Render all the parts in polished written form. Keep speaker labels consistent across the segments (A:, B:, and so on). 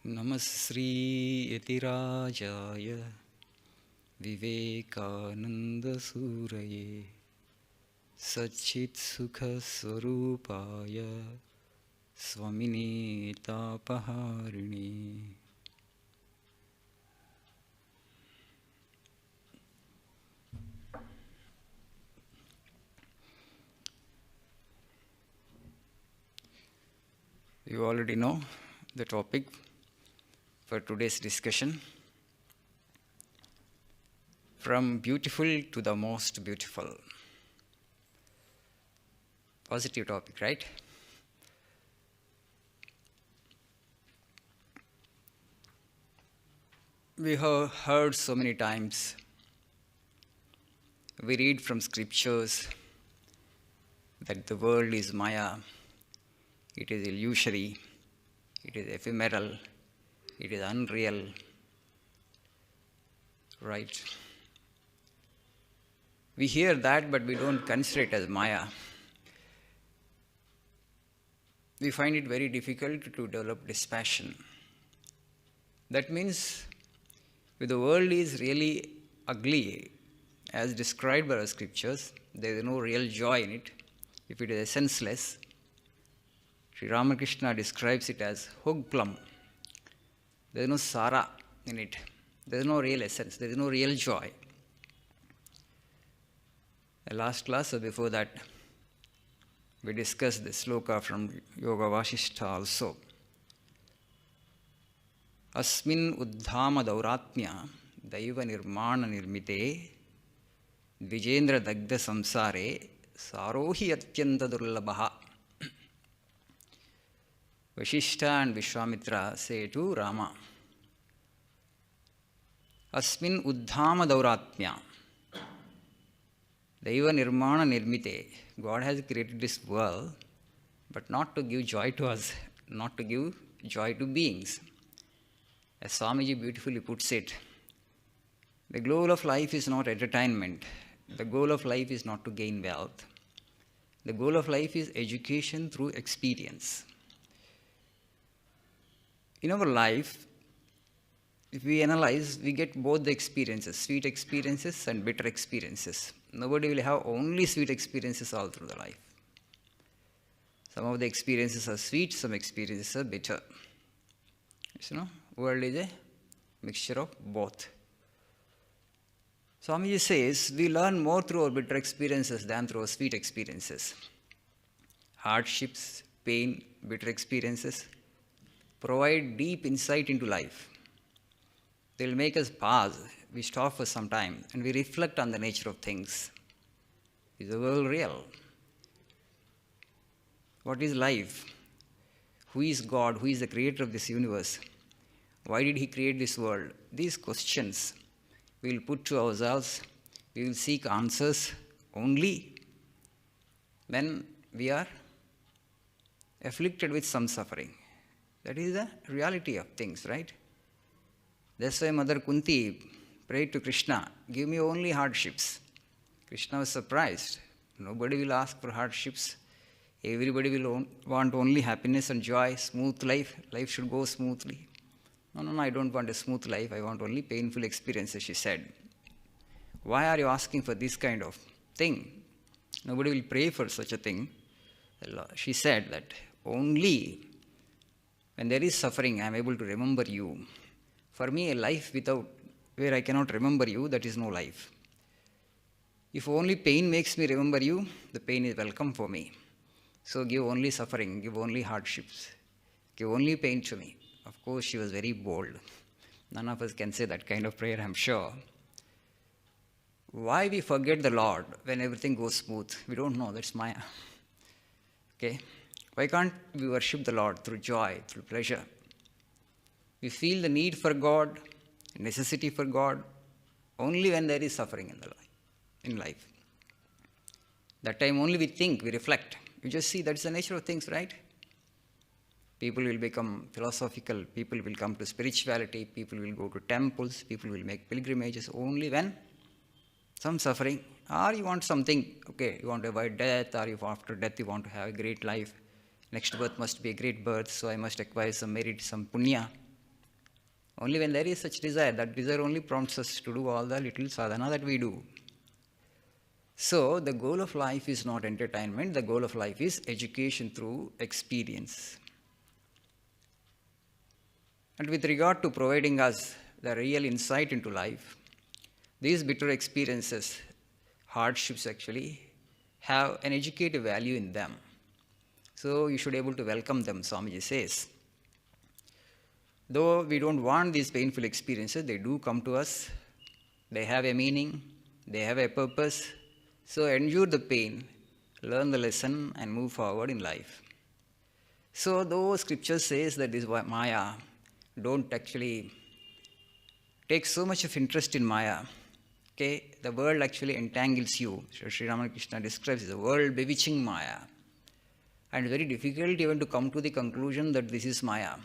A: Namasri Yatirajaya Vivekananda Suraye Satchit Sukha Swarupaya Swamini Tapaharini. You already know the topic for today's discussion. From beautiful to the most beautiful. Positive topic, right? We have heard so many times. We read from scriptures that the world is Maya. It is illusory. It is ephemeral. It is unreal. Right? We hear that, but we don't consider it as Maya. We find it very difficult to develop dispassion. That means if the world is really ugly, as described by our scriptures, there is no real joy in it. If it is senseless, Sri Ramakrishna describes it as hog plum. There is no sara in it. There is no real essence. There is no real joy. The last class or before that, we discussed the sloka from Yoga Vasishtha also. Asmin uddhama dauratmya daiva nirmana nirmite dvijendra dagda samsare sarohi atyanta durlabaha. Vasishtha and Vishwamitra say to Rama, Asmin uddhama dauratmya daiva nirmana nirmite. God has created this world, but not to give joy to us, not to give joy to beings. As Swamiji beautifully puts it, the goal of life is not entertainment. The goal of life is not to gain wealth. The goal of life is education through experience. In our life, if we analyze, we get both the experiences, sweet experiences and bitter experiences. Nobody will have only sweet experiences all through the life. Some of the experiences are sweet, some experiences are bitter. You know, world is a mixture of both. Swamiji says, we learn more through our bitter experiences than through our sweet experiences. Hardships, pain, bitter experiences provide deep insight into life. They will make us pause. We stop for some time and we reflect on the nature of things. Is the world real? What is life? Who is God? Who is the creator of this universe? Why did he create this world? These questions we will put to ourselves. We will seek answers only when we are afflicted with some suffering. That is the reality of things, right? That's why Mother Kunti prayed to Krishna, give me only hardships. Krishna was surprised. Nobody will ask for hardships. Everybody will want only happiness and joy, smooth life. Life should go smoothly. No, I don't want a smooth life. I want only painful experiences, she said. Why are you asking for this kind of thing? Nobody will pray for such a thing. She said that only when there is suffering, I am able to remember you. For me, a life where I cannot remember you, that is no life. If only pain makes me remember you, the pain is welcome for me. So give only suffering, give only hardships, give only pain to me. Of course, she was very bold. None of us can say that kind of prayer, I'm sure. Why we forget the Lord when everything goes smooth? We don't know, that's Maya. Okay? Why can't we worship the Lord through joy, through pleasure? We feel the need for God, necessity for God, only when there is suffering in life. That time only we think, we reflect. You just see that's the nature of things, right? People will become philosophical, people will come to spirituality, people will go to temples, people will make pilgrimages only when some suffering, or you want something, okay, you want to avoid death, or if after death you want to have a great life. Next birth must be a great birth, so I must acquire some merit, some punya. Only when there is such desire, that desire only prompts us to do all the little sadhana that we do. So the goal of life is not entertainment, the goal of life is education through experience. And with regard to providing us the real insight into life, these bitter experiences, hardships actually, have an educative value in them. So you should be able to welcome them, Swamiji says. Though we don't want these painful experiences, they do come to us. They have a meaning, they have a purpose. So endure the pain, learn the lesson, and move forward in life. So though scripture says that this Maya, don't actually take so much of interest in Maya. Okay, the world actually entangles you. Sri Ramakrishna describes the world bewitching Maya. And very difficult even to come to the conclusion that this is Maya.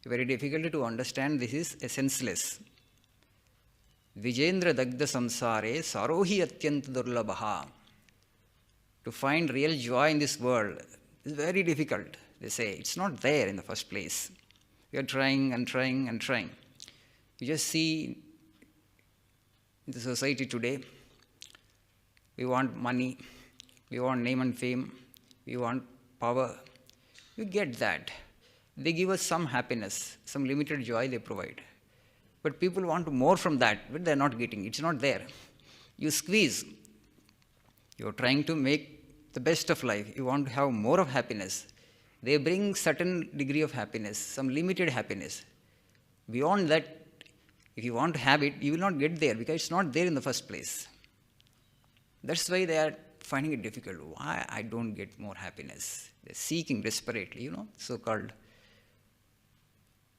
A: Very difficult to understand this is senseless. Vijendra Dagda Samsare Sarohi Atyant Durlabaha. To find real joy in this world is very difficult. They say it's not there in the first place. We are trying and trying and trying. You just see in the society today, we want money, we want name and fame, we want power. You get that. They give us some happiness, some limited joy they provide. But people want more from that, but they're not getting. It's not there. You squeeze. You're trying to make the best of life. You want to have more of happiness. They bring certain degree of happiness, some limited happiness. Beyond that, if you want to have it, you will not get there because it's not there in the first place. That's why they are finding it difficult. Why I don't get more happiness? They're seeking desperately, so-called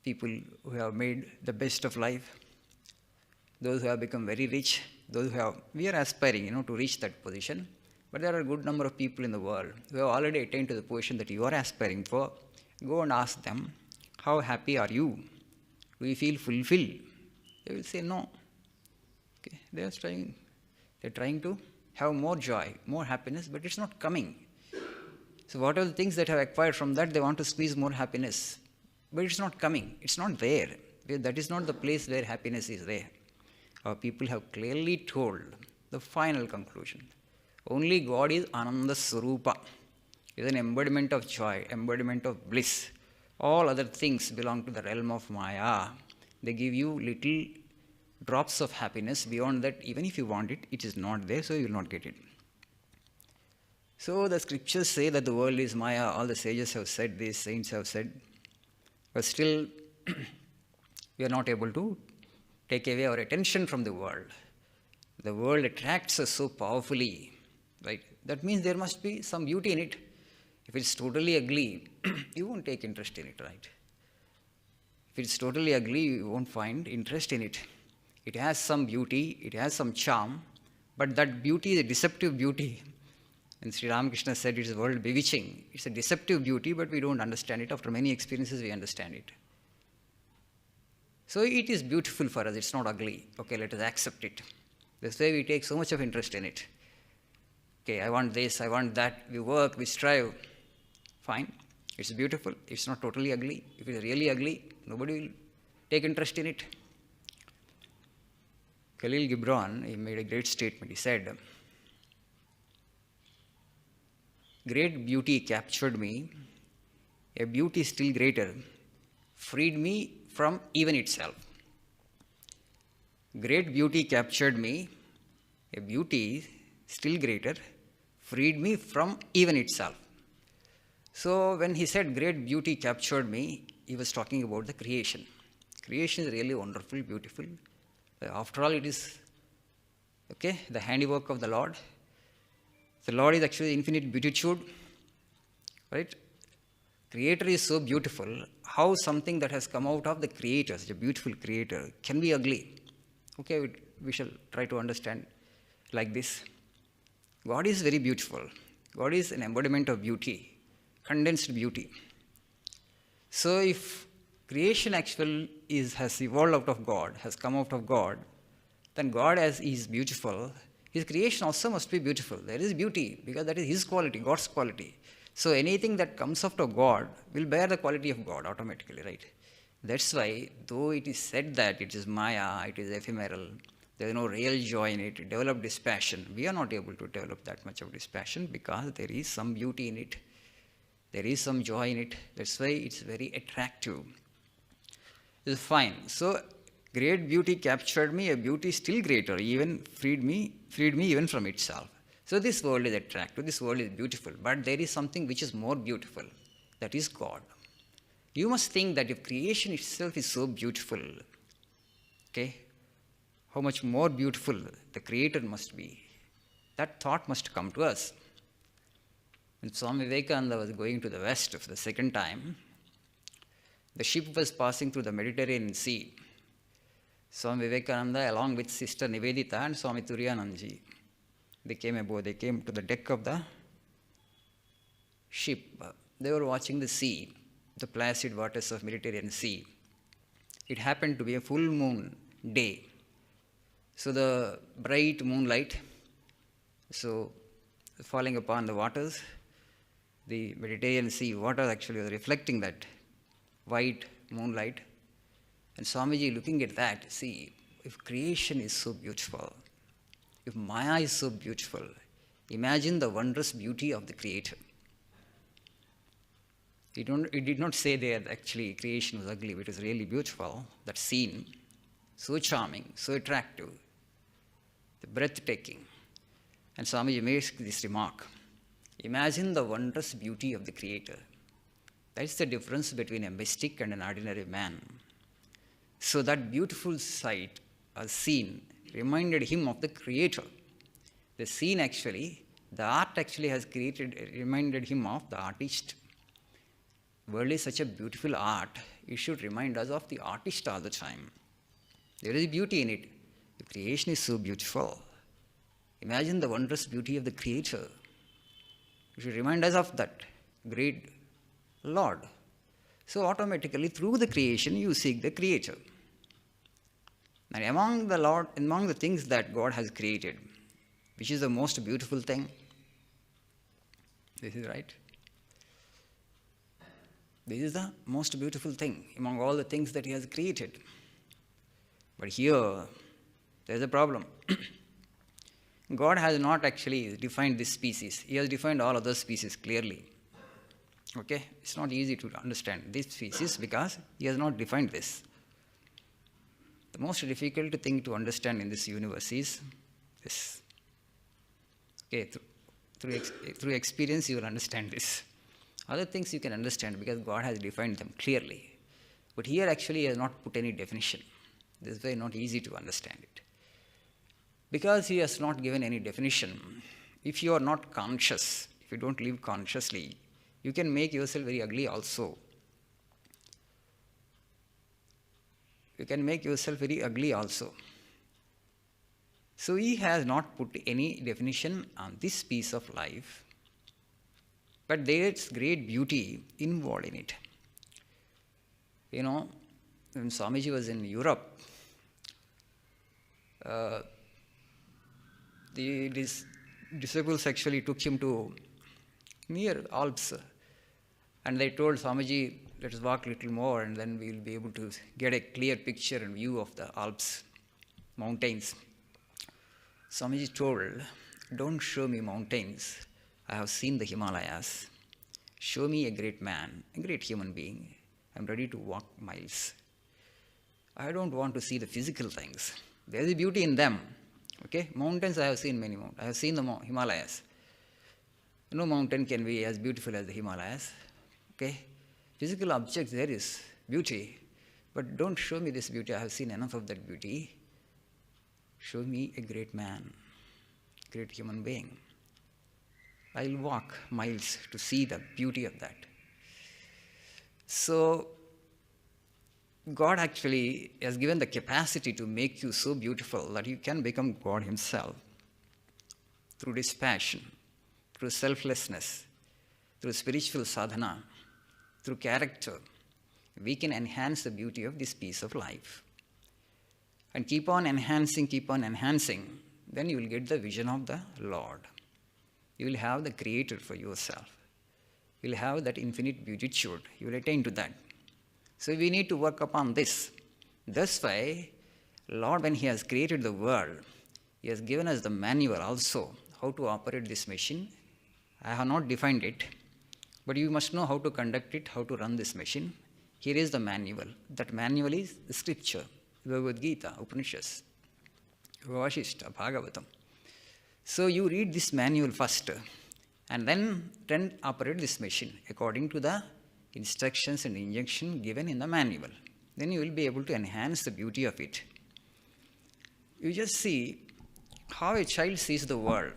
A: people who have made the best of life, those who have become very rich, we are aspiring, to reach that position. But there are a good number of people in the world who have already attained to the position that you are aspiring for. Go and ask them, how happy are you? Do you feel fulfilled? They will say no. Okay. They're trying to have more joy, more happiness, but it's not coming. So what are the things that have acquired from that? They want to squeeze more happiness. But it's not coming. It's not there. That is not the place where happiness is there. Our people have clearly told the final conclusion. Only God is Ananda Swarupa. Is an embodiment of joy, embodiment of bliss. All other things belong to the realm of Maya. They give you little drops of happiness. Beyond that, even if you want it, it is not there, so you will not get it. So the scriptures say that the world is Maya. All the sages have said this, saints have said. But still, we are not able to take away our attention from the world. The world attracts us so powerfully, right? That means there must be some beauty in it. If it's totally ugly, you won't take interest in it, right? If it's totally ugly, you won't find interest in it. It has some beauty, it has some charm, but that beauty is a deceptive beauty. And Sri Ramakrishna said it is world bewitching. It's a deceptive beauty, but we don't understand it. After many experiences, we understand it. So it is beautiful for us. It's not ugly. Okay, let us accept it. That's why we take so much of interest in it. Okay, I want this, I want that. We work, we strive. Fine. It's beautiful. It's not totally ugly. If it's really ugly, nobody will take interest in it. Khalil Gibran, he made a great statement. He said, great beauty captured me, a beauty still greater freed me from even itself. Great beauty captured me, a beauty still greater freed me from even itself. So when he said great beauty captured me, he was talking about the creation. Creation is really wonderful, beautiful. After all, it is the handiwork of the Lord. The Lord is actually infinite beatitude, right? Creator is so beautiful. How something that has come out of the Creator, such a beautiful Creator, can be ugly? Okay, we shall try to understand like this. God is very beautiful. God is an embodiment of beauty, condensed beauty. So if creation actually has evolved out of God, has come out of God, then God, as He is beautiful, His creation also must be beautiful. There is beauty because that is His quality, God's quality. So anything that comes out of God will bear the quality of God automatically, right? That's why, though it is said that it is Maya, it is ephemeral, there is no real joy in it, develop dispassion. We are not able to develop that much of dispassion because there is some beauty in it. There is some joy in it. That's why it's very attractive. It's fine. So, great beauty captured me, a beauty still greater, even freed me even from itself. So this world is attractive, this world is beautiful, but there is something which is more beautiful, that is God. You must think that if creation itself is so beautiful, okay, how much more beautiful the Creator must be. That thought must come to us. When Swami Vivekananda was going to the west for the second time, the ship was passing through the Mediterranean Sea. Swami Vivekananda, along with Sister Nivedita and Swami Turiyananji, they came aboard. They came to the deck of the ship. They were watching the sea, the placid waters of Mediterranean Sea. It happened to be a full moon day. So the bright moonlight, so falling upon the waters, the Mediterranean Sea water actually was reflecting that white moonlight. And Swamiji looking at that, see, if creation is so beautiful, if Maya is so beautiful, imagine the wondrous beauty of the Creator. It did not say there that actually creation was ugly, but it was really beautiful, that scene, so charming, so attractive, breathtaking. And Swamiji makes this remark, imagine the wondrous beauty of the Creator. That's the difference between a mystic and an ordinary man. So that beautiful sight or scene reminded him of the Creator. The scene actually, the art actually has reminded him of the artist. World is such a beautiful art, it should remind us of the artist all the time. There is beauty in it. The creation is so beautiful. Imagine the wondrous beauty of the Creator. It should remind us of that great Lord. So automatically through the creation you seek the Creator. And among the things that God has created, which is the most beautiful thing? This is right. This is the most beautiful thing among all the things that He has created. But here, there is a problem. God has not actually defined this species. He has defined all other species clearly. Okay? It's not easy to understand this species because He has not defined this. The most difficult thing to understand in this universe is this. Okay, through experience you will understand this. Other things you can understand because God has defined them clearly. But here actually He has not put any definition. This is very not easy to understand it. Because He has not given any definition, if you are not conscious, if you don't live consciously, you can make yourself very ugly also. You can make yourself very ugly also. So He has not put any definition on this piece of life, but there is great beauty involved in it. You know, when Swamiji was in Europe, the disciples actually took him to near Alps, and they told Swamiji, let us walk a little more and then we will be able to get a clear picture and view of the Alps, mountains. Swamiji told, don't show me mountains. I have seen the Himalayas. Show me a great man, a great human being. I'm ready to walk miles. I don't want to see the physical things. There is beauty in them. Okay? Mountains, I have seen many mountains. I have seen the Himalayas. No mountain can be as beautiful as the Himalayas. Okay? Physical objects, there is beauty. But don't show me this beauty. I have seen enough of that beauty. Show me a great man, great human being. I'll walk miles to see the beauty of that. So, God actually has given the capacity to make you so beautiful that you can become God Himself through dispassion, through selflessness, through spiritual sadhana, through character. We can enhance the beauty of this piece of life. And keep on enhancing, then you will get the vision of the Lord. You will have the Creator for yourself. You will have that infinite beatitude. You will attain to that. So we need to work upon this. That's why Lord, when He has created the world, He has given us the manual also, how to operate this machine. I have not defined it, but you must know how to conduct it, how to run this machine. Here is the manual. That manual is the scripture, Bhagavad Gita, Upanishads, Vasishtha, Bhagavatam. So you read this manual first, and then operate this machine according to the instructions and injunction given in the manual. Then you will be able to enhance the beauty of it. You just see how a child sees the world.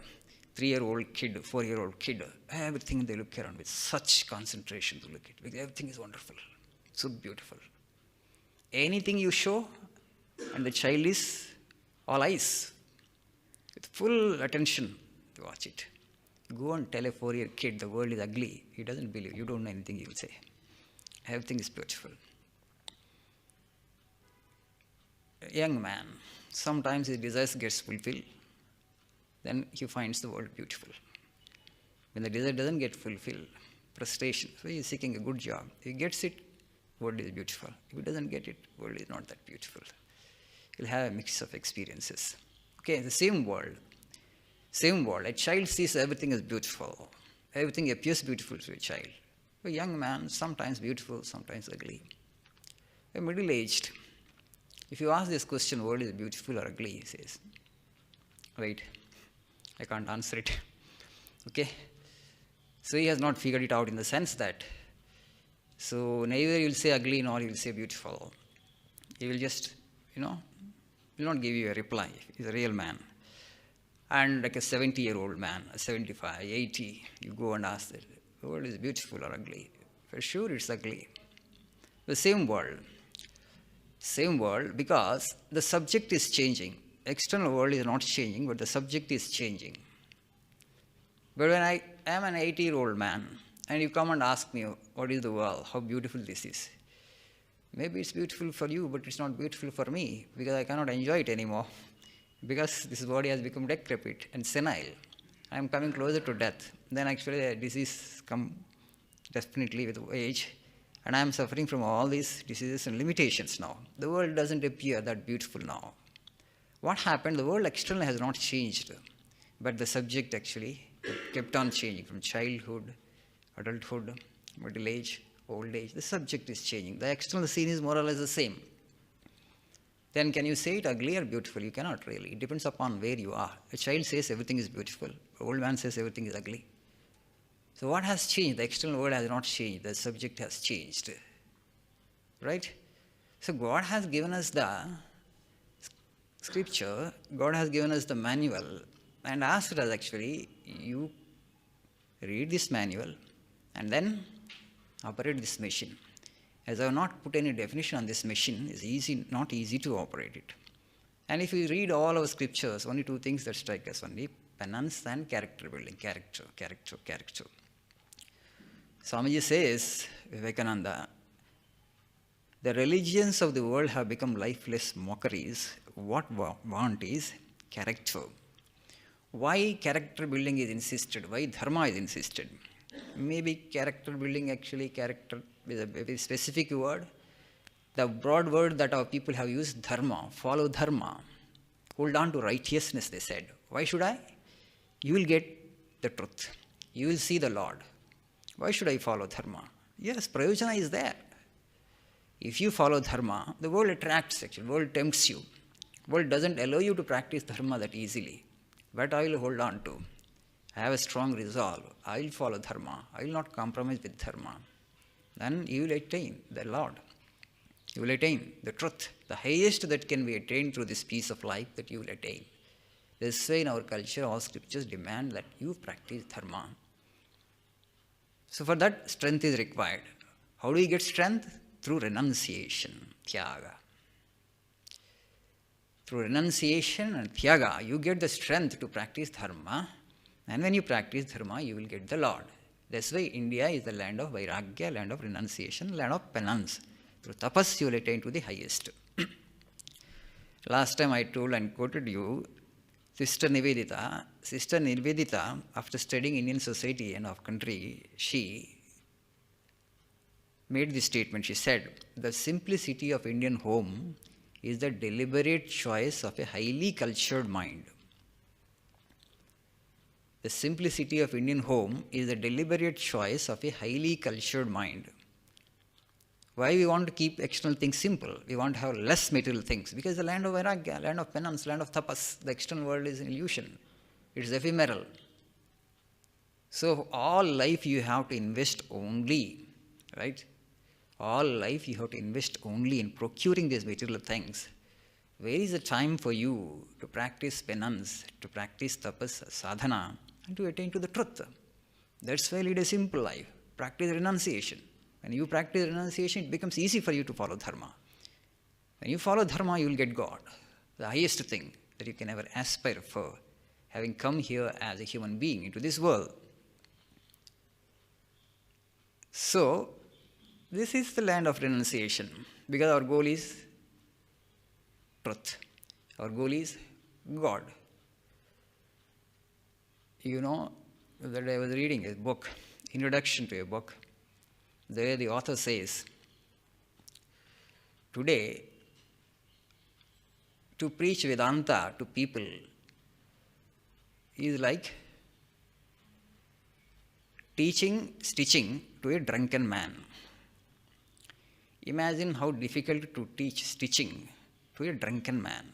A: 3-year-old kid, 4-year-old kid, everything they look around with such concentration to look at. Because everything is wonderful, so beautiful. Anything you show, and the child is all eyes, with full attention to watch it. Go and tell a 4-year kid the world is ugly. He doesn't believe. You don't know anything, he will say. Everything is beautiful. A young man, sometimes his desires gets fulfilled, then he finds the world beautiful. When the desire doesn't get fulfilled, frustration. So he is seeking a good job. If he gets it, world is beautiful. If he doesn't get it, world is not that beautiful. He'll have a mix of experiences. Okay, the same world. A child sees everything as beautiful. Everything appears beautiful to a child. A young man, sometimes beautiful, sometimes ugly. A middle-aged, if you ask this question, world is beautiful or ugly, he says, wait, I can't answer it. Okay? So he has not figured it out in the sense that, so neither you will say ugly nor you will say beautiful. He will just, will not give you a reply. He's a real man. And like a 70-year-old man, a 75, 80, you go and ask that, the world is beautiful or ugly? For sure it's ugly. The same world, because the subject is changing. External world is not changing, but the subject is changing. But when I am an 80-year-old man, and you come and ask me, what is the world, how beautiful this is? Maybe it's beautiful for you, but it's not beautiful for me, because I cannot enjoy it anymore. Because this body has become decrepit and senile. I am coming closer to death. Then actually a disease come definitely with age, and I am suffering from all these diseases and limitations now. The world doesn't appear that beautiful now. What happened? The world externally has not changed, but the subject actually kept on changing from childhood, adulthood, middle age, old age. The subject is changing. The external scene is more or less the same. Then can you say it ugly or beautiful? You cannot really. It depends upon where you are. A child says everything is beautiful. An old man says everything is ugly. So what has changed? The external world has not changed. The subject has changed. Right? So God has given us the scripture. God has given us the manual and asked us actually, you read this manual and then operate this machine. As I have not put any definition on this machine, it's not easy to operate it. And if you read all our scriptures, only two things that strike us, only penance and character building. Character. Swamiji says, Vivekananda, the religions of the world have become lifeless mockeries. What want is character. Why character building is insisted? Why Dharma is insisted? Maybe character building, actually character is a very specific word. The broad word that our people have used, Dharma, follow Dharma. Hold on to righteousness, they said. Why should I? You will get the truth. You will see the Lord. Why should I follow Dharma? Yes, prayojana is there. If you follow Dharma, the world attracts actually, the world tempts you. The world doesn't allow you to practice Dharma that easily. But I will hold on to. I have a strong resolve. I will follow Dharma. I will not compromise with Dharma. Then you will attain the Lord. You will attain the truth, the highest that can be attained through this piece of life that you will attain. This way in our culture, all scriptures demand that you practice Dharma. So for that, strength is required. How do we get strength? Through renunciation, tyaga. Through renunciation and tyaga, you get the strength to practice Dharma. And when you practice Dharma, you will get the Lord. That's why India is the land of Vairagya, land of renunciation, land of penance. Through tapas, you will attain to the highest. Last time I told and quoted you, Sister Nivedita, after studying Indian society and of country, she made this statement. She said, "The simplicity of Indian home is the deliberate choice of a highly cultured mind." The simplicity of Indian home is the deliberate choice of a highly cultured mind. Why we want to keep external things simple? We want to have less material things, because the land of vairagya, land of penance, land of tapas, the external world is an illusion. It is ephemeral. So all life you have to invest only, right? All life you have to invest only in procuring these material things. Where is the time for you to practice penance, to practice tapas, sadhana, and to attain to the truth? That's why lead a simple life. Practice renunciation. When you practice renunciation, it becomes easy for you to follow Dharma. When you follow Dharma, you will get God, the highest thing that you can ever aspire for, having come here as a human being into this world. So, this is the land of renunciation, because our goal is truth. Our goal is God. You know, that I was reading a book, introduction to a book. There the author says, today, to preach Vedanta to people is like teaching stitching to a drunken man. Imagine how difficult to teach stitching to a drunken man.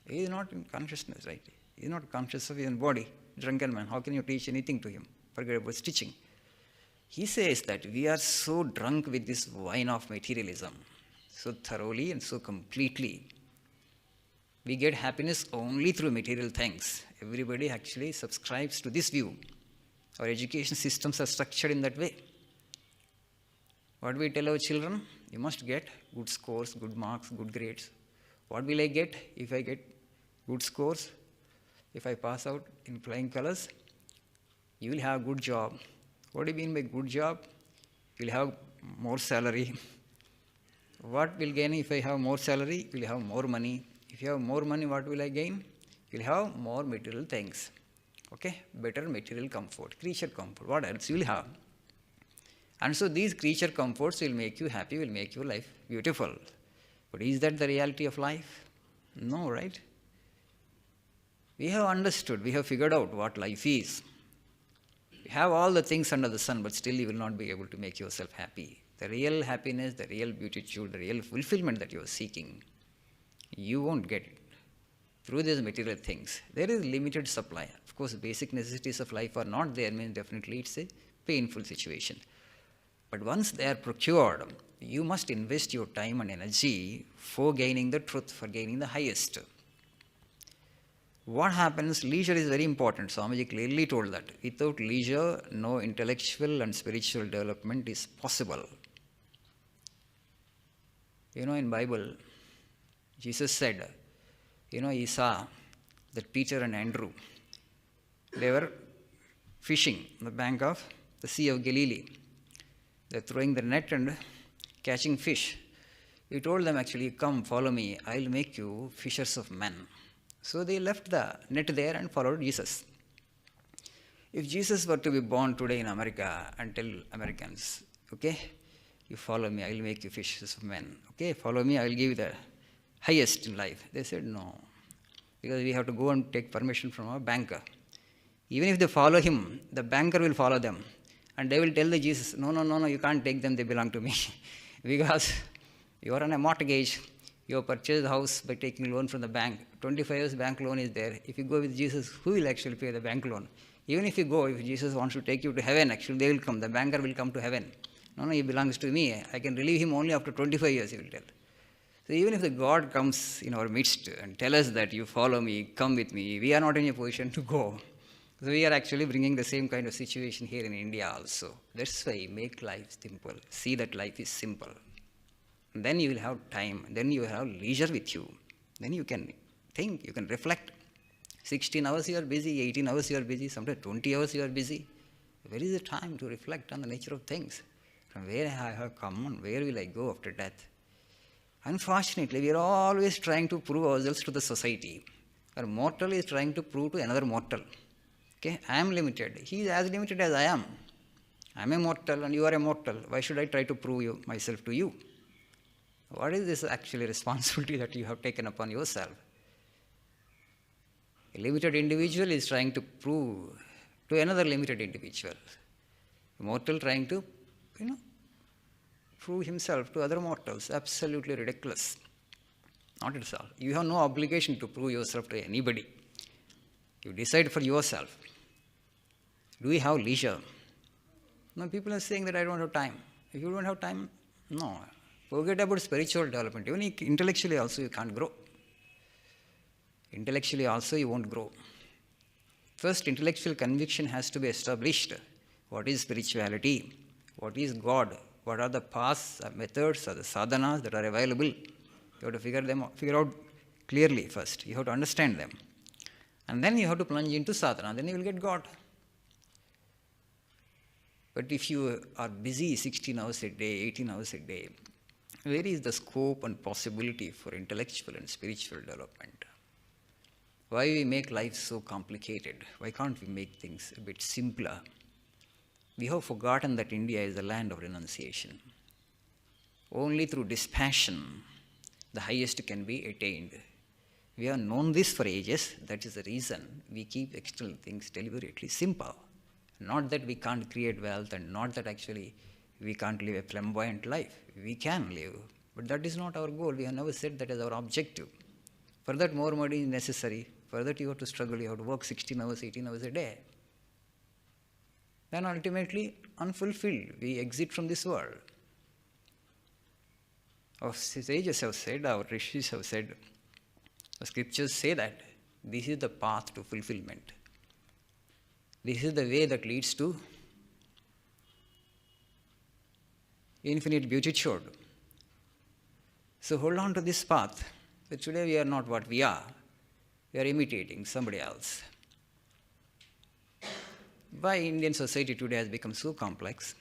A: He is not in consciousness, right? He is not conscious of his own body. Drunken man, how can you teach anything to him? Forget about stitching. He says that we are so drunk with this wine of materialism, so thoroughly and so completely. We get happiness only through material things. Everybody actually subscribes to this view. Our education systems are structured in that way. What we tell our children? You must get good scores, good marks, good grades. What will I get if I get good scores? If I pass out in flying colors? You will have a good job. What do you mean by good job? You will have more salary. What will gain if I have more salary? You will have more money. If you have more money, what will I gain? You will have more material things. Okay? Better material comfort, creature comfort. What else you will have? And so these creature comforts will make you happy, will make your life beautiful. But is that the reality of life? No, right? We have understood, we have figured out what life is. You have all the things under the sun, but still you will not be able to make yourself happy. The real happiness, the real beatitude, the real fulfillment that you are seeking, you won't get it through these material things. There is limited supply. Of course, basic necessities of life are not there, means definitely it's a painful situation. But once they are procured, you must invest your time and energy for gaining the truth, for gaining the highest. What happens? Leisure is very important. Swamiji clearly told that. Without leisure, no intellectual and spiritual development is possible. You know, in Bible, Jesus said, he saw that Peter and Andrew, they were fishing on the bank of the Sea of Galilee. They're throwing the net and catching fish. He told them actually, come, follow me, I'll make you fishers of men. So they left the net there and followed Jesus. If Jesus were to be born today in America and tell Americans, okay, you follow me, I'll make you fishers of men. Okay, follow me, I'll give you the highest in life. They said no, because we have to go and take permission from our banker. Even if they follow him, the banker will follow them. And they will tell the Jesus, no, you can't take them, they belong to me. Because you are on a mortgage, you have purchased the house by taking loan from the bank. 25 years bank loan is there. If you go with Jesus, who will actually pay the bank loan? Even if you go, if Jesus wants to take you to heaven, actually they will come. The banker will come to heaven. No, he belongs to me. I can relieve him only after 25 years, he will tell. So even if the God comes in our midst and tell us that you follow me, come with me, we are not in a position to go. So we are actually bringing the same kind of situation here in India also. That's why make life simple. See that life is simple. And then you will have time. Then you will have leisure with you. Then you can think, you can reflect. 16 hours you are busy, 18 hours you are busy, sometimes 20 hours you are busy. Where is the time to reflect on the nature of things? From where I have come and where will I go after death? Unfortunately, we are always trying to prove ourselves to the society. Our mortal is trying to prove to another mortal. Okay, I am limited. He is as limited as I am. I'm immortal and you are immortal. Why should I try to prove myself to you? What is this actually responsibility that you have taken upon yourself? A limited individual is trying to prove to another limited individual. Mortal trying to, prove himself to other mortals. Absolutely ridiculous. Not at all. You have no obligation to prove yourself to anybody. You decide for yourself. Do we have leisure? No, people are saying that I don't have time. If you don't have time, no. Forget about spiritual development. Even intellectually also you can't grow. Intellectually also you won't grow. First, intellectual conviction has to be established. What is spirituality? What is God? What are the paths, methods, or the sadhanas that are available? You have to figure out clearly first. You have to understand them. And then you have to plunge into sadhana. Then you will get God. But if you are busy 16 hours a day, 18 hours a day, where is the scope and possibility for intellectual and spiritual development? Why we make life so complicated? Why can't we make things a bit simpler? We have forgotten that India is the land of renunciation. Only through dispassion, the highest can be attained. We have known this for ages. That is the reason we keep external things deliberately simple. Not that we can't create wealth and not that actually we can't live a flamboyant life. We can live. But that is not our goal. We have never said that as our objective. For that, more money is necessary. For that, you have to struggle. You have to work 16 hours, 18 hours a day. Then ultimately, unfulfilled, we exit from this world. Our sages have said, our rishis have said, the scriptures say that this is the path to fulfillment. This is the way that leads to infinite beatitude. So hold on to this path. But today we are not what we are. We are imitating somebody else. Why Indian society today has become so complex?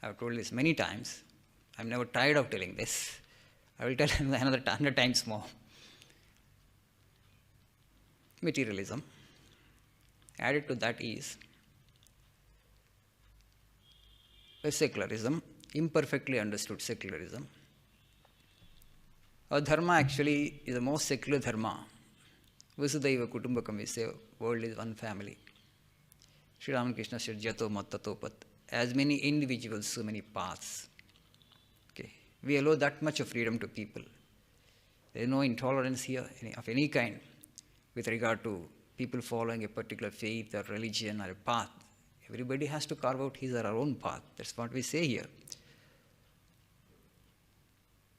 A: I have told this many times. I'm never tired of telling this. I will tell 100 times more. Materialism. Added to that is a secularism, imperfectly understood secularism. Our dharma actually is the most secular dharma. Vasudhaiva Kutumbakam, we say, world is one family. Sri Ramakrishna said, Jato Mattato Pat. As many individuals, so many paths. Okay. We allow that much of freedom to people. There is no intolerance here of any kind with regard to people following a particular faith or religion or a path. Everybody has to carve out his or her own path. That's what we say here.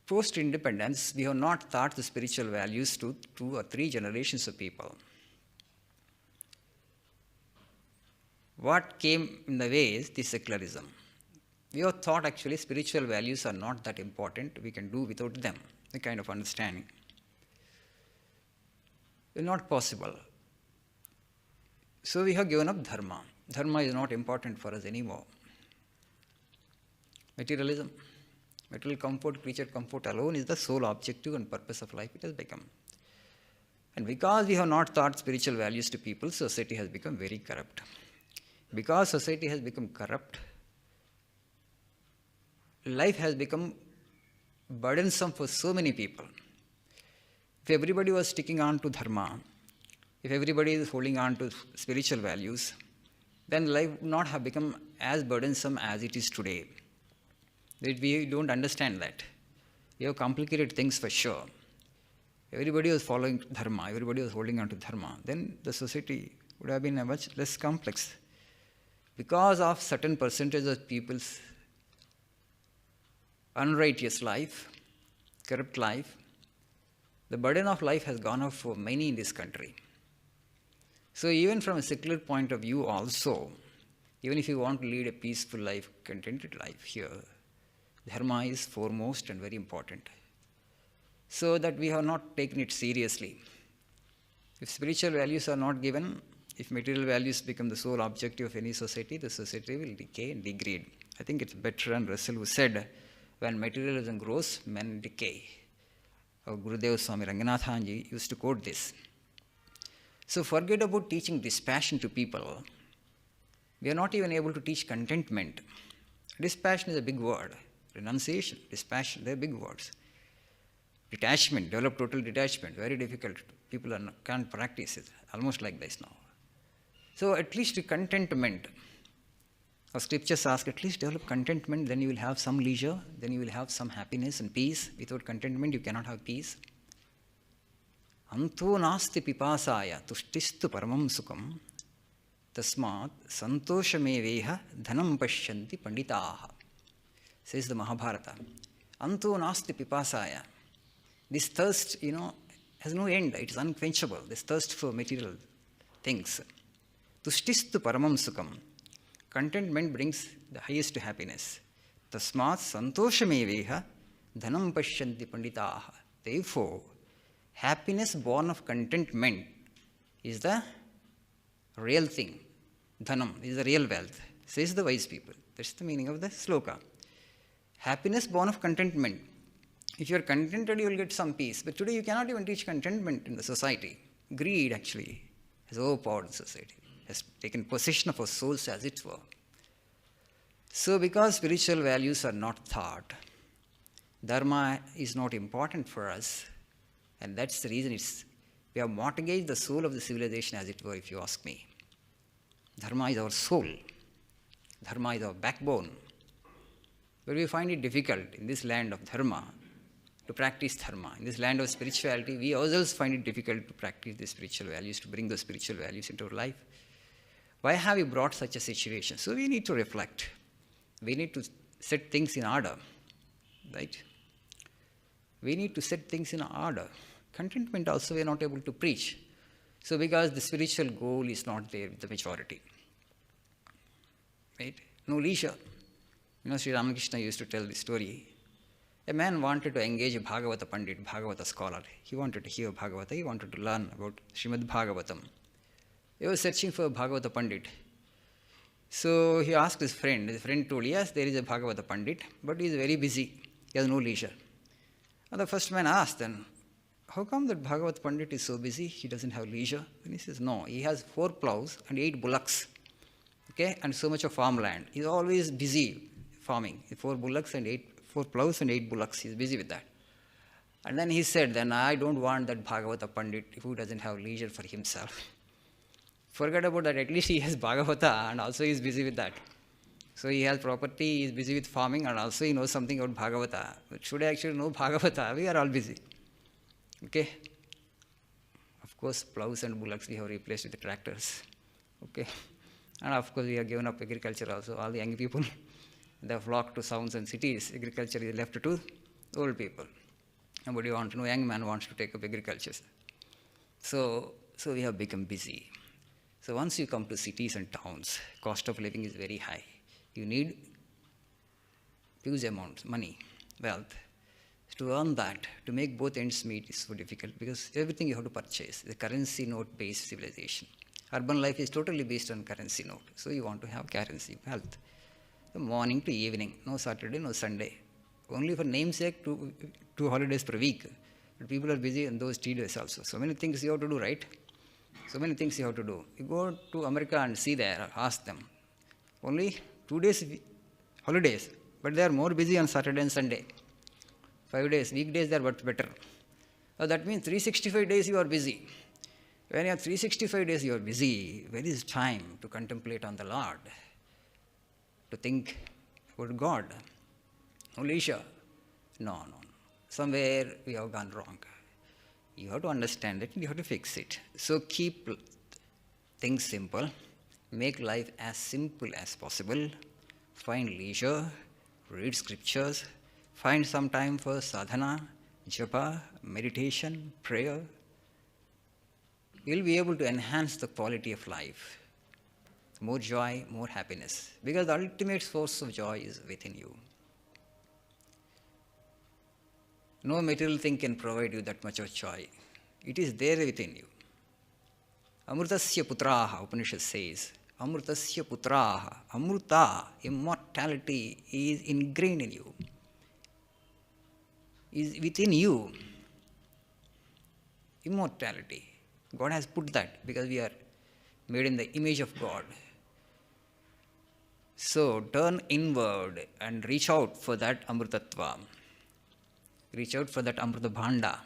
A: Post-independence, we have not taught the spiritual values to 2 or 3 generations of people. What came in the way is the secularism. We have thought actually spiritual values are not that important. We can do without them, the kind of understanding. It's not possible. So we have given up dharma. Dharma is not important for us anymore. Materialism, material comfort, creature comfort alone is the sole objective and purpose of life it has become. And because we have not taught spiritual values to people, society has become very corrupt. Because society has become corrupt, life has become burdensome for so many people. If everybody was sticking on to dharma, if everybody is holding on to spiritual values, then life would not have become as burdensome as it is today. We don't understand that. We have complicated things for sure. Everybody was following dharma, everybody was holding on to dharma, then the society would have been much less complex. Because of certain percentage of people's unrighteous life, corrupt life, the burden of life has gone up for many in this country. So even from a secular point of view also, even if you want to lead a peaceful life, contented life here, dharma is foremost and very important. So that we have not taken it seriously. If spiritual values are not given, if material values become the sole objective of any society, the society will decay and degrade. I think it's Bertrand Russell who said, when materialism grows, men decay. Our Gurudev Swami Ranganathanji used to quote this. So forget about teaching dispassion to people. We are not even able to teach contentment. Dispassion is a big word. Renunciation, dispassion, they are big words. Detachment, develop total detachment, very difficult. People can't practice it, almost like this now. So at least contentment. Our scriptures ask, at least develop contentment, then you will have some leisure, then you will have some happiness and peace. Without contentment, you cannot have peace. Anto nasti pipasaya tushtistu paramam sukham tasmat santoshameveha dhanam pashyanti panditaha. Says the Mahabharata. Anto nasti pipasaya. This thirst, has no end. It is unquenchable. This thirst for material things. Tushtistu paramam sukham. Contentment brings the highest happiness. Tasmat santoshameveha dhanam pashyanti panditaha. Therefore, happiness born of contentment is the real thing. Dhanam is the real wealth, says the wise people. That's the meaning of the sloka. Happiness born of contentment. If you are contented, you will get some peace. But today you cannot even teach contentment in the society. Greed actually has overpowered the society, has taken possession of our souls as it were. So because spiritual values are not taught, Dharma is not important for us. And that's the reason we have mortgaged the soul of the civilization as it were, if you ask me. Dharma is our soul. Dharma is our backbone. But we find it difficult in this land of Dharma to practice Dharma. In this land of spirituality, we ourselves find it difficult to practice the spiritual values, to bring those spiritual values into our life. Why have we brought such a situation? So we need to reflect. We need to set things in order. Right? We need to set things in order. Contentment also we are not able to preach. So because the spiritual goal is not there with the majority. Right? No leisure. Sri Ramakrishna used to tell this story. A man wanted to engage a Bhagavata Pandit, Bhagavata scholar. He wanted to hear Bhagavata. He wanted to learn about Srimad Bhagavatam. He was searching for a Bhagavata Pandit. So he asked his friend. His friend told, yes, there is a Bhagavata Pandit, but he is very busy. He has no leisure. And the first man asked then, how come that Bhagavata Pandit is so busy? He doesn't have leisure. And he says, no, he has 4 plows and 8 bullocks. Okay, and so much of farmland. He's always busy farming. 4 plows and 8 bullocks. He's busy with that. And then he said, then I don't want that Bhagavata Pandit who doesn't have leisure for himself. Forget about that. At least he has Bhagavata and also he is busy with that. So he has property, he is busy with farming and also he knows something about Bhagavata. But should I actually know Bhagavata? We are all busy. Okay? Of course, plows and bullocks we have replaced with the tractors. Okay? And of course, we have given up agriculture also. All the young people, they have flocked to towns and cities. Agriculture is left to old people. Nobody wants, no young man wants to take up agriculture. So we have become busy. So once you come to cities and towns, cost of living is very high. You need huge amounts, money, wealth. To earn that, to make both ends meet is so difficult because everything you have to purchase. The currency note-based civilization. Urban life is totally based on currency note. So you want to have currency, wealth. The morning to evening, no Saturday, no Sunday. Only for namesake, two holidays per week. But people are busy on those 3 days also. So many things you have to do, right? So many things you have to do. You go to America and see there, ask them. Only 2 days holidays, but they are more busy on Saturday and Sunday. 5 days, weekdays they are much better. So that means 365 days you are busy. When you are 365 days you are busy, where is time to contemplate on the Lord? To think about God? No leisure. No. Somewhere we have gone wrong. You have to understand it and you have to fix it. So keep things simple. Make life as simple as possible. Find leisure. Read scriptures. Find some time for sadhana, japa, meditation, prayer. You'll be able to enhance the quality of life. More joy, more happiness. Because the ultimate source of joy is within you. No material thing can provide you that much of joy. It is there within you. Amrutasya putraha, Upanishad says. Amrutasya putraha. Amruta, immortality is ingrained in you. Is within you. Immortality. God has put that because we are made in the image of God. So turn inward and reach out for that Amrutattva. Reach out for that Amrita Bhanda.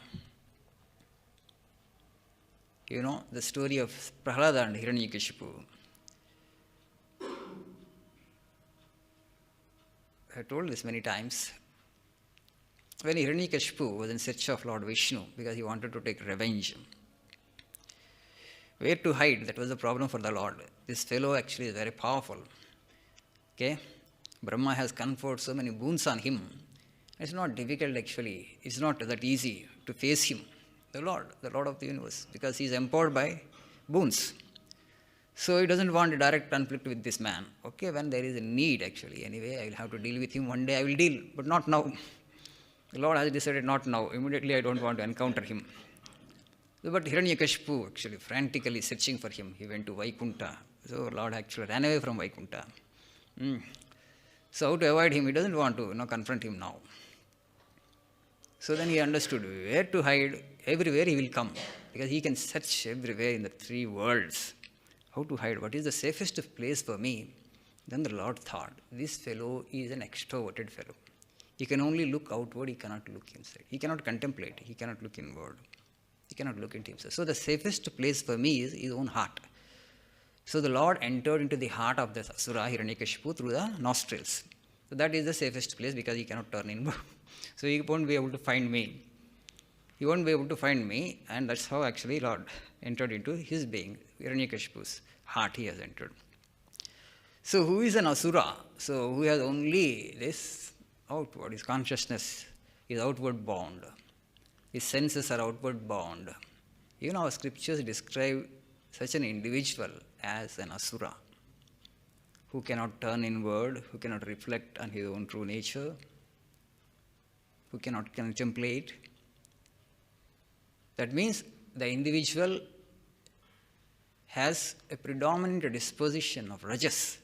A: You know the story of Prahlada and Hiranyakashipu. I have told this many times. When Hiranyakashipu was in search of Lord Vishnu because he wanted to take revenge, where to hide? That was the problem for the Lord. This fellow actually is very powerful. Okay? Brahma has conferred so many boons on him. It's not difficult actually. It's not that easy to face him, the Lord of the universe, because he is empowered by boons. So he doesn't want a direct conflict with this man. Okay, when there is a need actually, anyway, I will have to deal with him. One day I will deal, but not now. The Lord has decided not now. Immediately I don't want to encounter him. But Hiranyakashipu actually frantically searching for him. He went to Vaikuntha. So Lord actually ran away from Vaikuntha. So how to avoid him? He doesn't want to confront him now. So then he understood where to hide. Everywhere he will come, because he can search everywhere in the three worlds. How to hide? What is the safest place for me? Then the Lord thought, this fellow is an extroverted fellow. He can only look outward, he cannot look inside. He cannot contemplate, he cannot look inward. He cannot look into himself. So the safest place for me is his own heart. So the Lord entered into the heart of the Asura, Hiranyakashipu, through the nostrils. So that is the safest place because he cannot turn inward. So he won't be able to find me. He won't be able to find me, and that's how actually Lord entered into his being. Hiranyakashipu's heart he has entered. So who is an Asura? So who has only this outward, his consciousness is outward bound. His senses are outward bound. Even our scriptures describe such an individual as an Asura, who cannot turn inward, who cannot reflect on his own true nature, who cannot contemplate. That means the individual has a predominant disposition of rajas.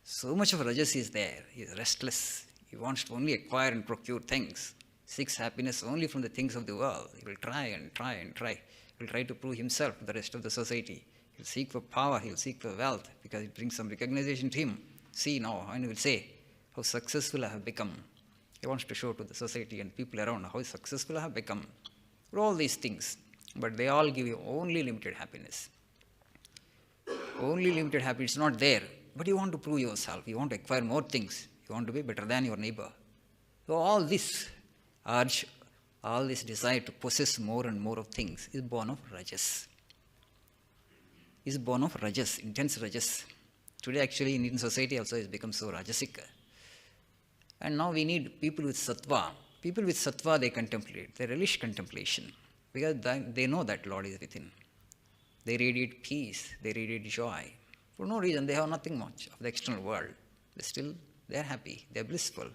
A: So much of rajas is there. He is restless. He wants to only acquire and procure things. Seeks happiness only from the things of the world. He will try and try and try. He will try to prove himself to the rest of the society. He will seek for power. He will seek for wealth because it brings some recognition to him. See now, and he will say how successful I have become. He wants to show to the society and people around how successful I have become. All these things, but they all give you only limited happiness. Only limited happiness is not there, but you want to prove yourself. You want to acquire more things. You want to be better than your neighbor. So all this urge, all this desire to possess more and more of things is born of rajas. Is born of rajas, intense rajas. Today actually in Indian society also has become so rajasic. And now we need people with sattva. People with sattva, they contemplate, they relish contemplation because they know that Lord is within. They radiate peace, they radiate joy. For no reason, they have nothing much of the external world. They are happy, they are blissful.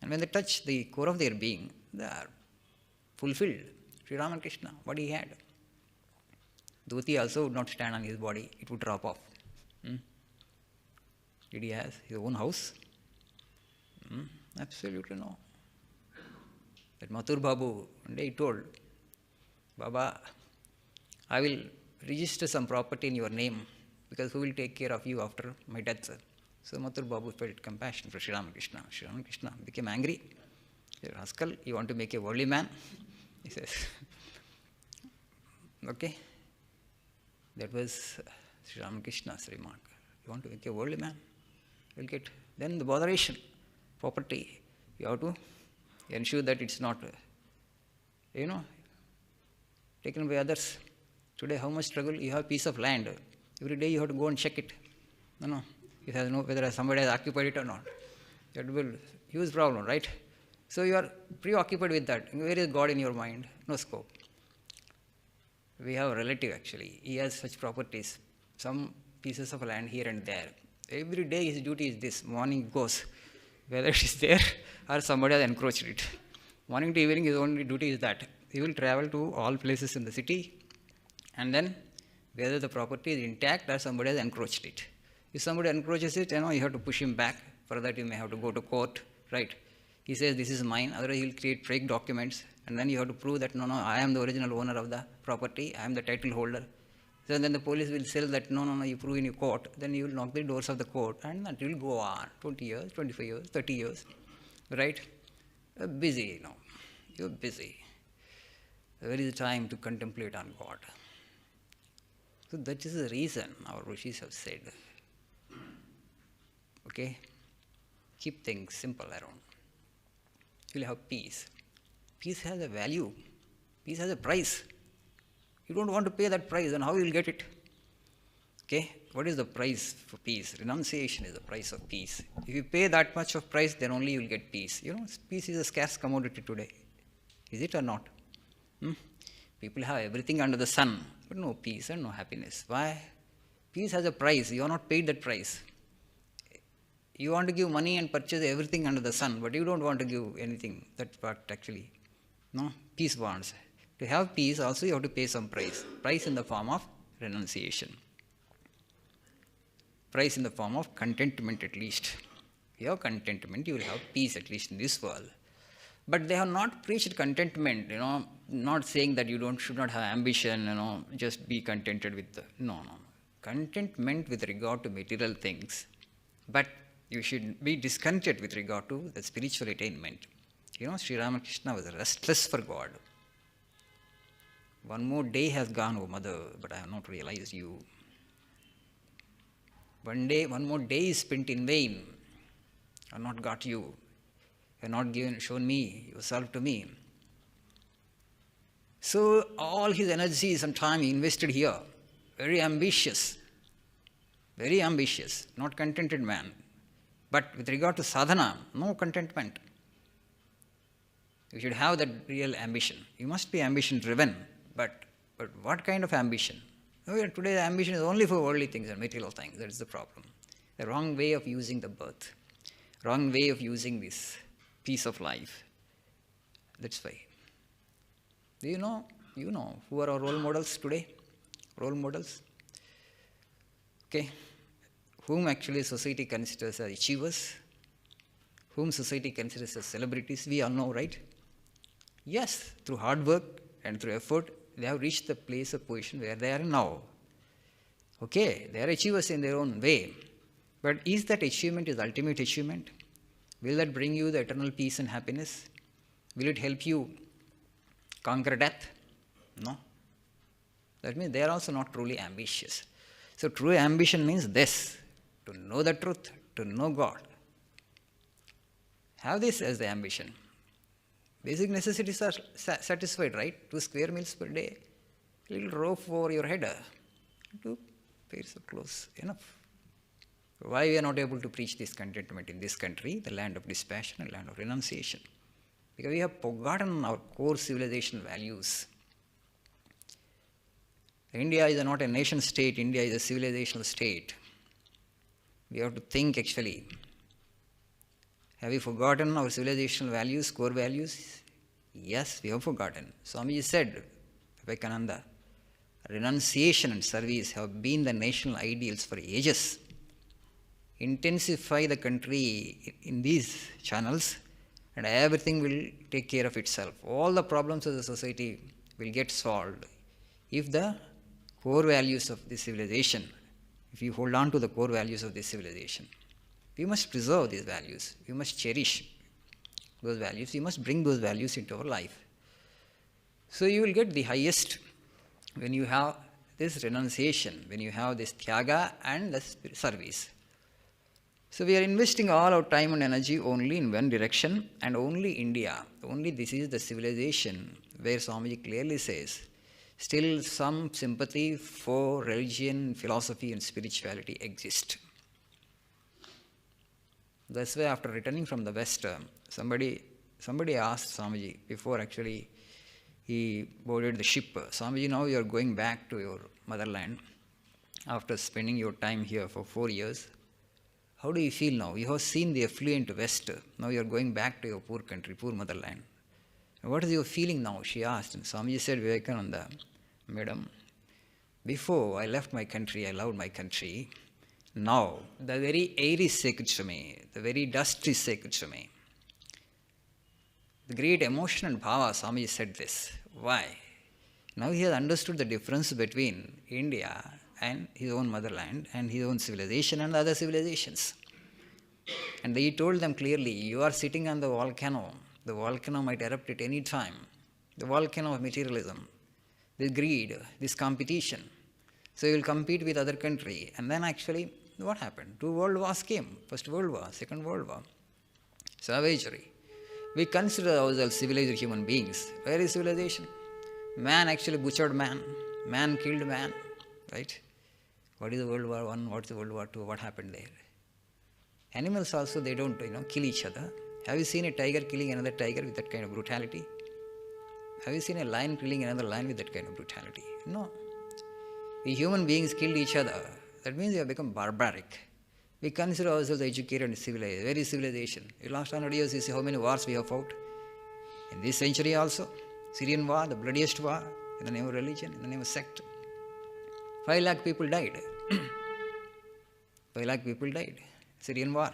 A: And when they touch the core of their being, they are fulfilled. Sri Ramakrishna, what he had. Dhoti also would not stand on his body, it would drop off. Did he have his own house? Absolutely no. That Mathur Babu, one day he told, Baba, I will register some property in your name because who will take care of you after my death? So Mathur Babu felt compassion for Sri Ramakrishna. Sri Ramakrishna became angry. He said, Rascal, you want to make a worldly man? He says, okay. That was Sri Ramakrishna's remark. You want to make a worldly man? You'll get. Then the botheration, property, you have to ensure that it's not, taken by others. Today, how much struggle? You have a piece of land. Every day you have to go and check it. No. You have to know whether somebody has occupied it or not. You have to build. Huge problem, right? So you are preoccupied with that. Where is God in your mind? No scope. We have a relative actually. He has such properties. Some pieces of land here and there. Every day his duty is this. Morning goes. Whether it is there or somebody has encroached it. Morning to evening his only duty is that. He will travel to all places in the city and then whether the property is intact or somebody has encroached it. If somebody encroaches it, you have to push him back. For that you may have to go to court, right? He says this is mine, otherwise he will create fake documents and then you have to prove that no, I am the original owner of the property, I am the title holder. So then the police will say that, no, you prove in your court. Then you will knock the doors of the court and that will go on 20 years, 25 years, 30 years. Right? You're busy, You're busy. Where is the time to contemplate on God? So that is the reason our rishis have said. Okay? Keep things simple around. You'll have peace. Peace has a value. Peace has a price. You don't want to pay that price, then how you will get it? Okay? What is the price for peace? Renunciation is the price of peace. If you pay that much of price, then only you will get peace. Peace is a scarce commodity today. Is it or not? People have everything under the sun, but no peace and no happiness. Why? Peace has a price. You are not paid that price. You want to give money and purchase everything under the sun, but you don't want to give anything. That's what actually, peace wants. To have peace, also you have to pay some price. Price in the form of renunciation. Price in the form of contentment at least. If you have contentment, you will have peace at least in this world. But they have not preached contentment, not saying that you should not have ambition, just be contented with no. Contentment with regard to material things. But you should be discontent with regard to the spiritual attainment. Sri Ramakrishna was restless for God. One more day has gone, oh mother, but I have not realized you. One more day is spent in vain. I have not got you. You have not shown me yourself to me. So all his energies and time he invested here. Very ambitious, not contented man. But with regard to sadhana, no contentment. You should have that real ambition. You must be ambition driven. But what kind of ambition? Today the ambition is only for worldly things and material things. That is the problem. The wrong way of using the birth. Wrong way of using this piece of life. That's why. Do you know who are our role models today? Role models? Okay. Whom actually society considers as achievers? Whom society considers as celebrities? We all know, right? Yes, through hard work and through effort, they have reached the place of position where they are now. Okay, they are achievers in their own way. But is that achievement is ultimate achievement? Will that bring you the eternal peace and happiness? Will it help you conquer death? No. That means they are also not truly ambitious. So true ambition means this, to know the truth, to know God. Have this as the ambition. Basic necessities are satisfied, right? 2 square meals per day, little roof over your head, 2 pairs of clothes, enough. Why we are not able to preach this contentment in this country, the land of dispassion and land of renunciation? Because we have forgotten our core civilization values. India is not a nation state, India is a civilizational state. We have to think actually. Have we forgotten our civilizational values, core values? Yes, we have forgotten. Swamiji said, Shithikantananda, renunciation and service have been the national ideals for ages. Intensify the country in these channels and everything will take care of itself. All the problems of the society will get solved if the core values of this civilization, if you hold on to the core values of this civilization. We must preserve these values. We must cherish those values. We must bring those values into our life. So you will get the highest when you have this renunciation, when you have this tyaga and the service. So we are investing all our time and energy only in one direction and only India. Only this is the civilization where Swamiji clearly says, still some sympathy for religion, philosophy and spirituality exist. That's why after returning from the West, somebody asked Swamiji before actually he boarded the ship, Swamiji, now you are going back to your motherland after spending your time here for 4 years. How do you feel now? You have seen the affluent West. Now you are going back to your poor country, poor motherland. And what is your feeling now? She asked. And Swamiji said, Vivekananda, Madam, before I left my country, I loved my country. Now, the very air is sacred to me. The very dust is sacred to me. The great emotion and bhava, Swamiji said this. Why? Now he has understood the difference between India and his own motherland and his own civilization and other civilizations. And he told them clearly, you are sitting on the volcano. The volcano might erupt at any time. The volcano of materialism, this greed, this competition. So you will compete with other country. And then actually, what happened? 2 world wars came. First World War, Second World War. Savagery. We consider ourselves civilized human beings. Where is civilization? Man actually butchered man. Man killed man. Right? What is the World War I? What is the World War II? What happened there? Animals also, they don't, kill each other. Have you seen a tiger killing another tiger with that kind of brutality? Have you seen a lion killing another lion with that kind of brutality? No. We human beings killed each other. That means we have become barbaric. We consider ourselves educated and civilized. Where is civilization? In the last 100 years, you see how many wars we have fought. In this century also, Syrian war, the bloodiest war, in the name of religion, in the name of sect. 5 lakh people died. 5 lakh people died. Syrian war,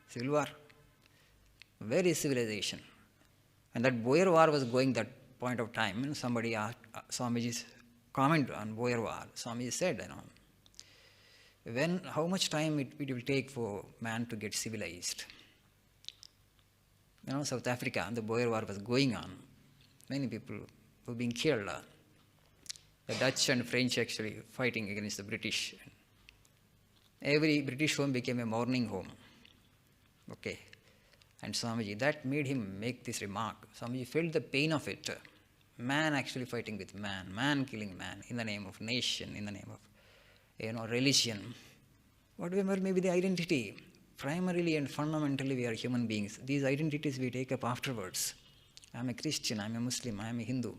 A: civil war. Where is civilization? And that Boer war was going that point of time. And somebody asked Swamiji's comment on Boer war. Swamiji said, how much time it will take for man to get civilized? South Africa, the Boer war was going on. Many people were being killed. The Dutch and French actually fighting against the British. Every British home became a mourning home. Okay. And Swamiji, that made him make this remark. Swamiji felt the pain of it. Man actually fighting with man, man killing man in the name of nation, in the name of religion. Whatever may be the identity, primarily and fundamentally we are human beings. These identities we take up afterwards. I am a Christian, I am a Muslim, I am a Hindu.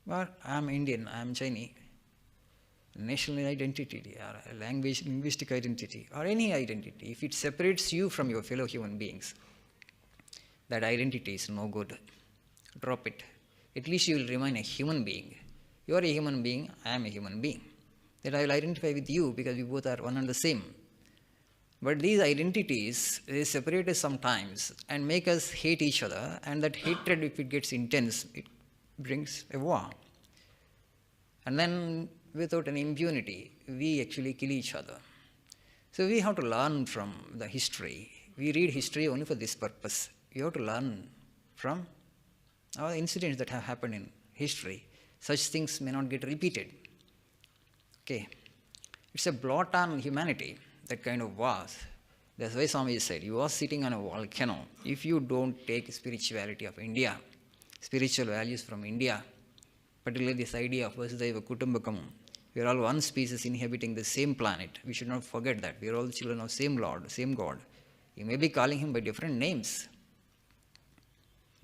A: Or I am Indian, I am Chinese. National identity or language, linguistic identity or any identity, if it separates you from your fellow human beings, that identity is no good. Drop it. At least you will remain a human being. You are a human being, I am a human being. That I will identify with you because we both are one and the same. But these identities, they separate us sometimes and make us hate each other, and that hatred, if it gets intense, it brings a war. And then without any impunity, we actually kill each other. So we have to learn from the history. We read history only for this purpose. We have to learn from our incidents that have happened in history. Such things may not get repeated. Okay. It's a blot on humanity, that kind of wars. That's why Swamiji said, you are sitting on a volcano. If you don't take spirituality of India, spiritual values from India, particularly this idea of Vasudhaiva Kutumbakam, we are all one species inhabiting the same planet. We should not forget that. We are all children of same Lord, same God. You may be calling him by different names.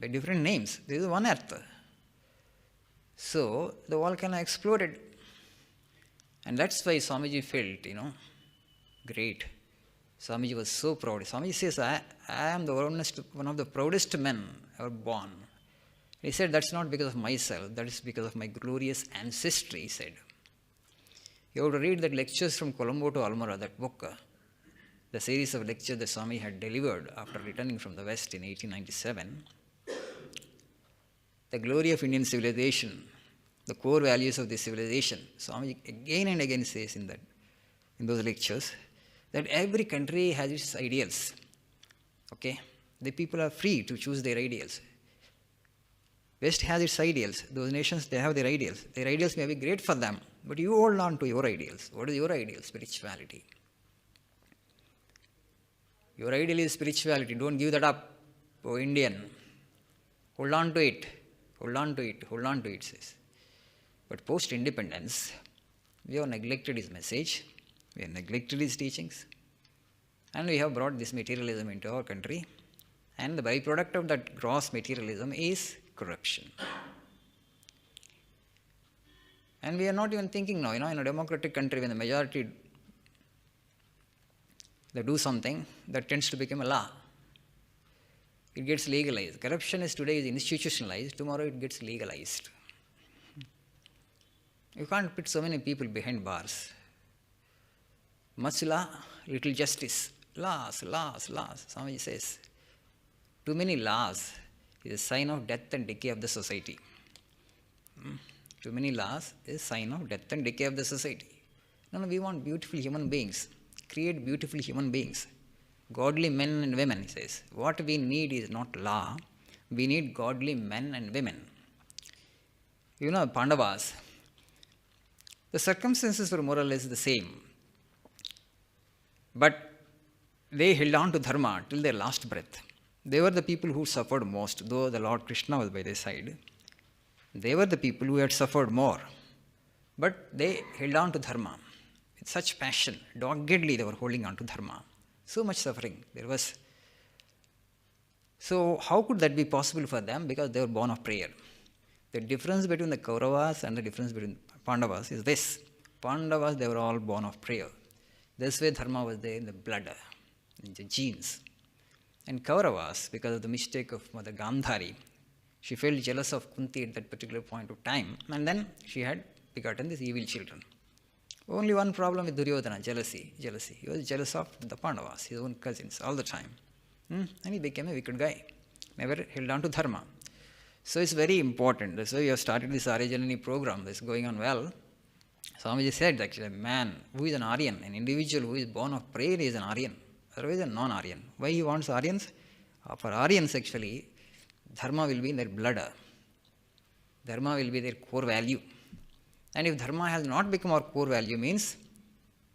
A: By different names. There is one earth. So, the volcano exploded. And that's why Swamiji felt, great. Swamiji was so proud. Swamiji says, I am one of the proudest men ever born. He said, that's not because of myself, that is because of my glorious ancestry, he said. You have to read that lectures from Colombo to Almora, that book, the series of lectures that Swami had delivered after returning from the West in 1897. The glory of Indian civilization, the core values of this civilization. Swami again and again says in those lectures that every country has its ideals. Okay? The people are free to choose their ideals. West has its ideals. Those nations, they have their ideals. Their ideals may be great for them, but you hold on to your ideals. What is your ideal? Spirituality. Your ideal is spirituality. Don't give that up. Oh, Indian. Hold on to it. Hold on to it. Hold on to it, says. But post-independence, we have neglected his message. We have neglected his teachings. And we have brought this materialism into our country. And the byproduct of that gross materialism is corruption. And we are not even thinking now, in a democratic country, when the majority they do something, that tends to become a law. It gets legalized. Corruption today is institutionalized, tomorrow it gets legalized. You can't put so many people behind bars. Much law, little justice. Laws, laws, laws. Swamiji says, too many laws is a sign of death and decay of the society. Too many laws is a sign of death and decay of the society. No, we want beautiful human beings. Create beautiful human beings. Godly men and women, he says. What we need is not law. We need godly men and women. Pandavas, the circumstances were more or less the same. But they held on to Dharma till their last breath. They were the people who suffered most, though the Lord Krishna was by their side. They were the people who had suffered more. But they held on to Dharma with such passion. Doggedly they were holding on to Dharma. So much suffering there was. So how could that be possible for them? Because they were born of prayer. The difference between the Kauravas and the difference between Pandavas is this. Pandavas, they were all born of prayer. This way Dharma was there in the blood, in the genes. And Kauravas, because of the mistake of Mother Gandhari, she felt jealous of Kunti at that particular point of time, and then she had begotten these evil children. Only one problem with Duryodhana, jealousy. He was jealous of the Pandavas, his own cousins, all the time. And he became a wicked guy, never held on to Dharma. So it's very important. That's why we have started this Arya-Janani program. That's going on well. Swamiji said actually, a man who is an Aryan, an individual who is born of prayer is an Aryan, otherwise a non-Aryan. Why he wants Aryans? For Aryans actually, Dharma will be in their blood. Dharma will be their core value. And if Dharma has not become our core value, means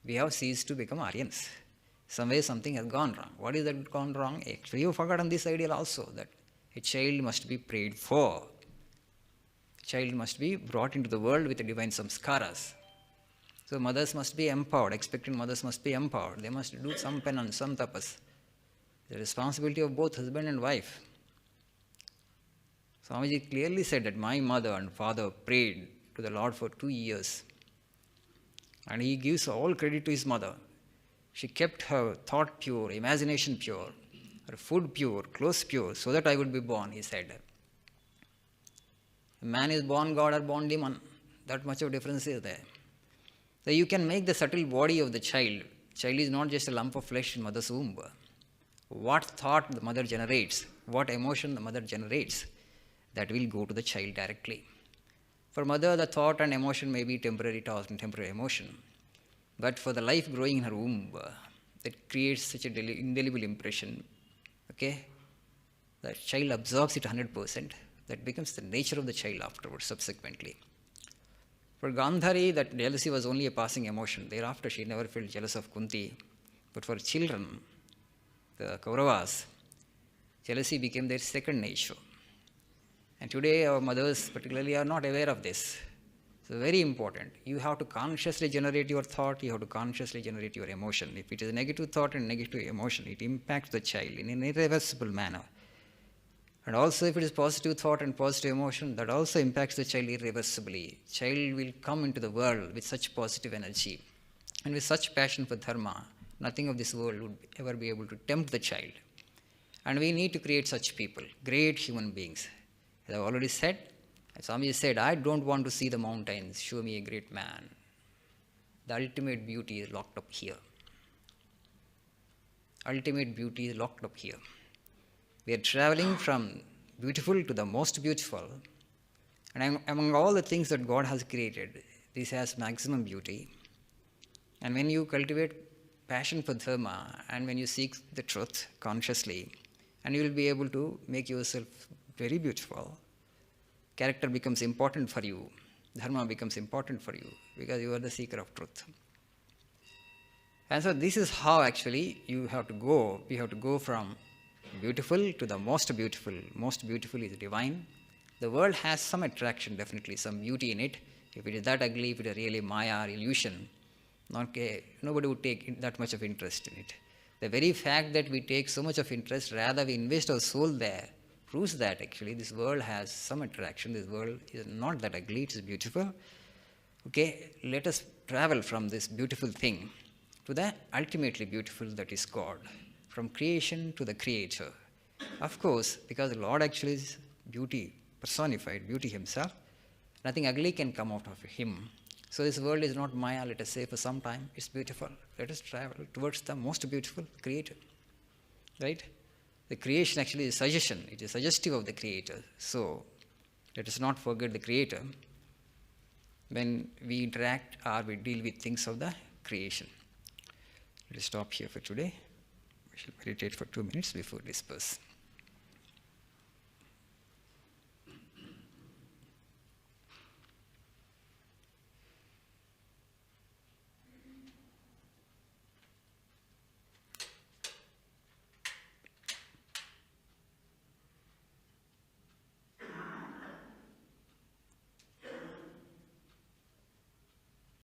A: we have ceased to become Aryans. Somewhere something has gone wrong. What is that gone wrong? Actually, you have forgotten this ideal also, that a child must be prayed for. A child must be brought into the world with the divine samskaras. So mothers must be empowered, expectant mothers must be empowered. They must do some penance, some tapas. The responsibility of both husband and wife. Swamiji clearly said that my mother and father prayed to the Lord for 2 years. And he gives all credit to his mother. She kept her thought pure, imagination pure, her food pure, clothes pure, so that I would be born, he said. A man is born God or born demon. That much of difference is there. So you can make the subtle body of the child. Child is not just a lump of flesh in mother's womb. What thought the mother generates, what emotion the mother generates, that will go to the child directly. For mother, the thought and emotion may be temporary thought and temporary emotion. But for the life growing in her womb, that creates such an indelible impression. Okay? The child absorbs it 100%. That becomes the nature of the child afterwards, subsequently. For Gandhari, that jealousy was only a passing emotion. Thereafter, she never felt jealous of Kunti. But for children, the Kauravas, jealousy became their second nature. And today, our mothers particularly are not aware of this. So very important. You have to consciously generate your thought, you have to consciously generate your emotion. If it is a negative thought and negative emotion, it impacts the child in an irreversible manner. And also if it is positive thought and positive emotion, that also impacts the child irreversibly. Child will come into the world with such positive energy and with such passion for Dharma, nothing of this world would ever be able to tempt the child. And we need to create such people, great human beings. As I have already said, Swamiji said, I don't want to see the mountains, show me a great man. The ultimate beauty is locked up here. Ultimate beauty is locked up here. We are traveling from beautiful to the most beautiful. And among all the things that God has created, this has maximum beauty. And when you cultivate passion for Dharma, and when you seek the truth consciously, and you will be able to make yourself very beautiful, character becomes important for you. Dharma becomes important for you because you are the seeker of truth. And so this is how actually you have to go. We have to go from beautiful to the most beautiful. Most beautiful is divine. The world has some attraction, definitely, some beauty in it. If it is that ugly, if it is really Maya or illusion, nobody would take that much of interest in it. The very fact that we take so much of interest, rather we invest our soul there, proves that actually this world has some attraction. This world is not that ugly, it is beautiful. Okay, let us travel from this beautiful thing to the ultimately beautiful, that is God. From creation to the Creator. Of course, because the Lord actually is beauty, personified, beauty himself, nothing ugly can come out of him. So this world is not Maya, let us say, for some time. It's beautiful. Let us travel towards the most beautiful Creator. Right? The creation actually is suggestion. It is suggestive of the Creator. So let us not forget the Creator when we interact or we deal with things of the creation. Let us stop here for today. We shall meditate for 2 minutes before disperse.